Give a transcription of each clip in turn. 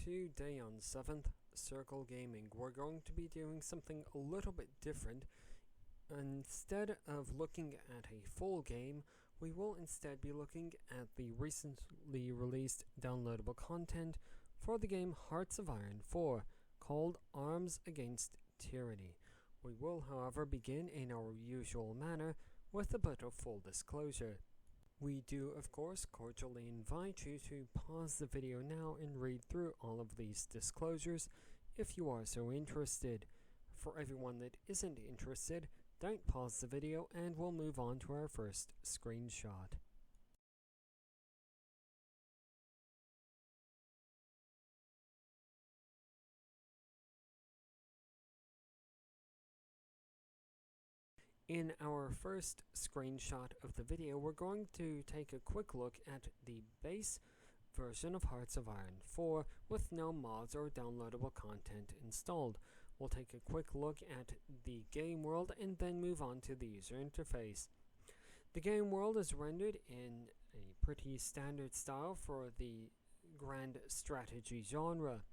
Today on 7th Circle Gaming, we're going to be doing something a little bit different. Instead of looking at a full game, we will instead be looking at the recently released downloadable content for the game Hearts of Iron 4, called Arms Against Tyranny. We will, however, begin in our usual manner with a bit of full disclosure. We do, of course, cordially invite you to pause the video now and read through all of these disclosures if you are so interested. For everyone that isn't interested, don't pause the video and we'll move on to our first screenshot. In our first screenshot of the video, we're going to take a quick look at the base version of Hearts of Iron 4 with no mods or downloadable content installed. We'll take a quick look at the game world and then move on to the user interface. The game world is rendered in a pretty standard style for the grand strategy genre.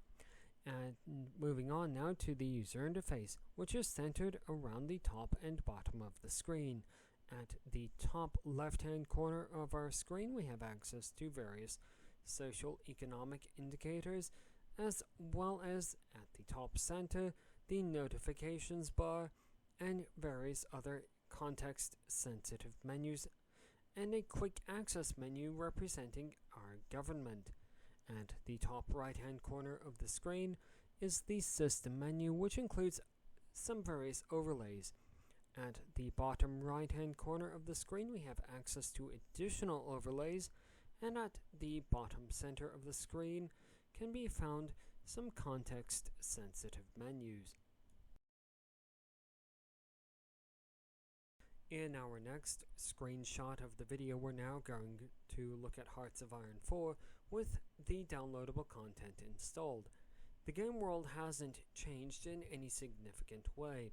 And moving on now to the user interface, which is centered around the top and bottom of the screen. At the top left-hand corner of our screen, we have access to various social economic indicators, as well as at the top center, the notifications bar, and various other context-sensitive menus, and a quick access menu representing our government. At the top right-hand corner of the screen is the system menu, which includes some various overlays. At the bottom right-hand corner of the screen, we have access to additional overlays, and at the bottom center of the screen can be found some context-sensitive menus. In our next screenshot of the video, we're now going to look at Hearts of Iron 4 with the downloadable content installed. The game world hasn't changed in any significant way,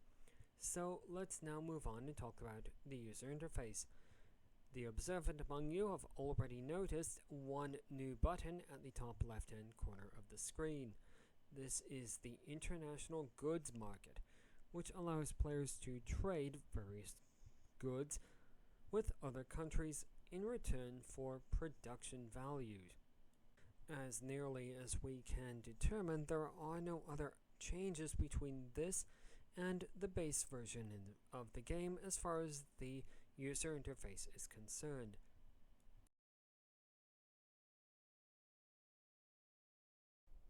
so let's now move on and talk about the user interface. The observant among you have already noticed one new button at the top left-hand corner of the screen. This is the International Goods Market, which allows players to trade various goods with other countries in return for production values. As nearly as we can determine, there are no other changes between this and the base version of the game as far as the user interface is concerned.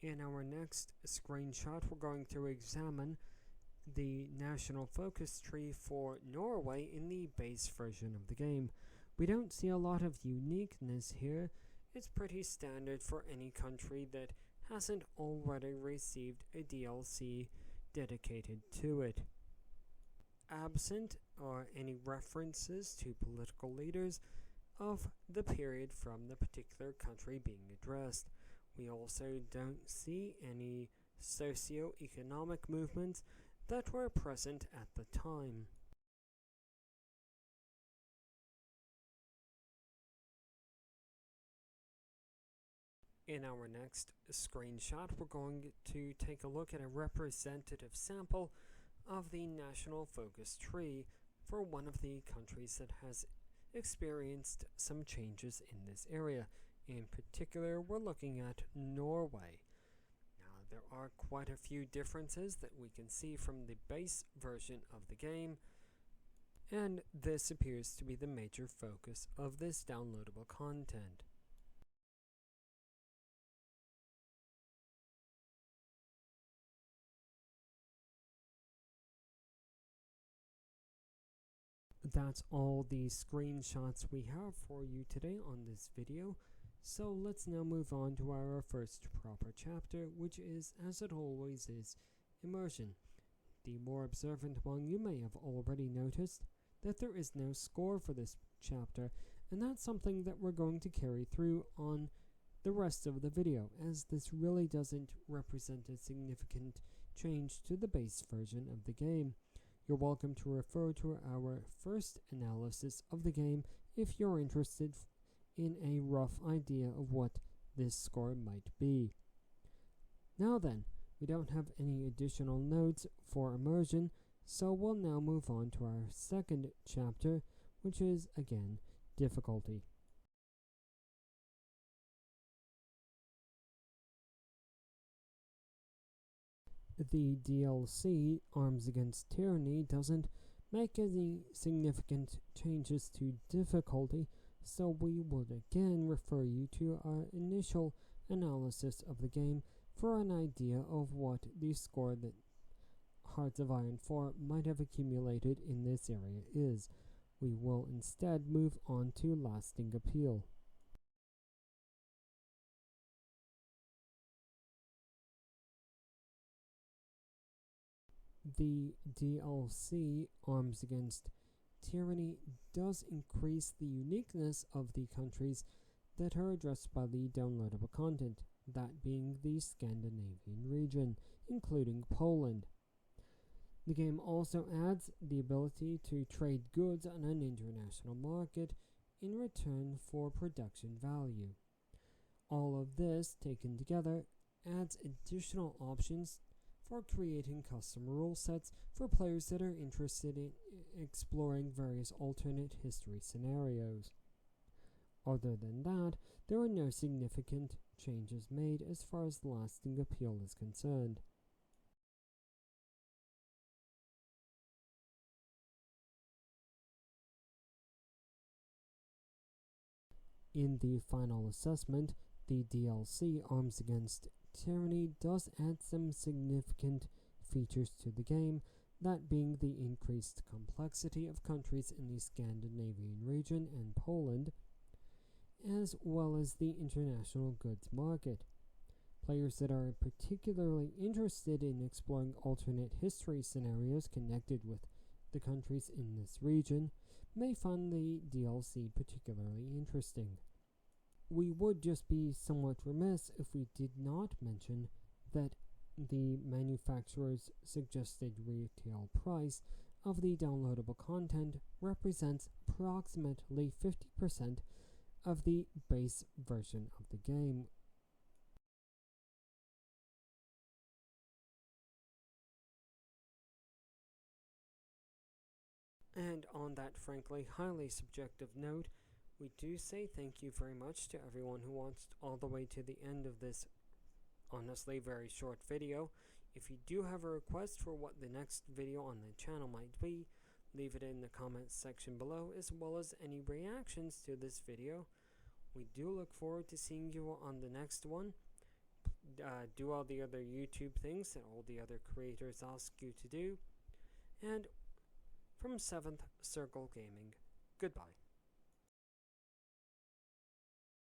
In our next screenshot, we're going to examine the national focus tree for Norway in the base version of the game. We don't see a lot of uniqueness here. It's pretty standard for any country that hasn't already received a DLC dedicated to it. Absent are any references to political leaders of the period from the particular country being addressed. We also don't see any socio-economic movements that were present at the time. In our next screenshot, we're going to take a look at a representative sample of the national focus tree for one of the countries that has experienced some changes in this area. In particular, we're looking at Norway. Now, there are quite a few differences that we can see from the base version of the game, and this appears to be the major focus of this downloadable content. That's all the screenshots we have for you today on this video, so let's now move on to our first proper chapter, which is, as it always is, immersion. The more observant among you may have already noticed that there is no score for this chapter, and that's something that we're going to carry through on the rest of the video, as this really doesn't represent a significant change to the base version of the game. You're welcome to refer to our first analysis of the game if you're interested in a rough idea of what this score might be. Now then, we don't have any additional notes for immersion, so we'll now move on to our second chapter, which is, again, difficulty. The DLC, Arms Against Tyranny, doesn't make any significant changes to difficulty, so we would again refer you to our initial analysis of the game for an idea of what the score that Hearts of Iron 4 might have accumulated in this area is. We will instead move on to Lasting Appeal. The DLC, Arms Against Tyranny, does increase the uniqueness of the countries that are addressed by the downloadable content, that being the Scandinavian region, including Poland. The game also adds the ability to trade goods on an international market in return for production value. All of this, taken together, adds additional options for creating custom rule sets for players that are interested in exploring various alternate history scenarios. Other than that, there are no significant changes made as far as Lasting Appeal is concerned. In the final assessment, the DLC Arms Against Tyranny does add some significant features to the game, that being the increased complexity of countries in the Scandinavian region and Poland, as well as the international goods market. Players that are particularly interested in exploring alternate history scenarios connected with the countries in this region may find the DLC particularly interesting. We would just be somewhat remiss if we did not mention that the manufacturer's suggested retail price of the downloadable content represents approximately 50% of the base version of the game. And on that frankly highly subjective note, we do say thank you very much to everyone who watched all the way to the end of this honestly very short video. If you do have a request for what the next video on the channel might be, leave it in the comments section below, as well as any reactions to this video. We do look forward to seeing you on the next one. Do all the other YouTube things that all the other creators ask you to do. And from 7th Circle Gaming, goodbye.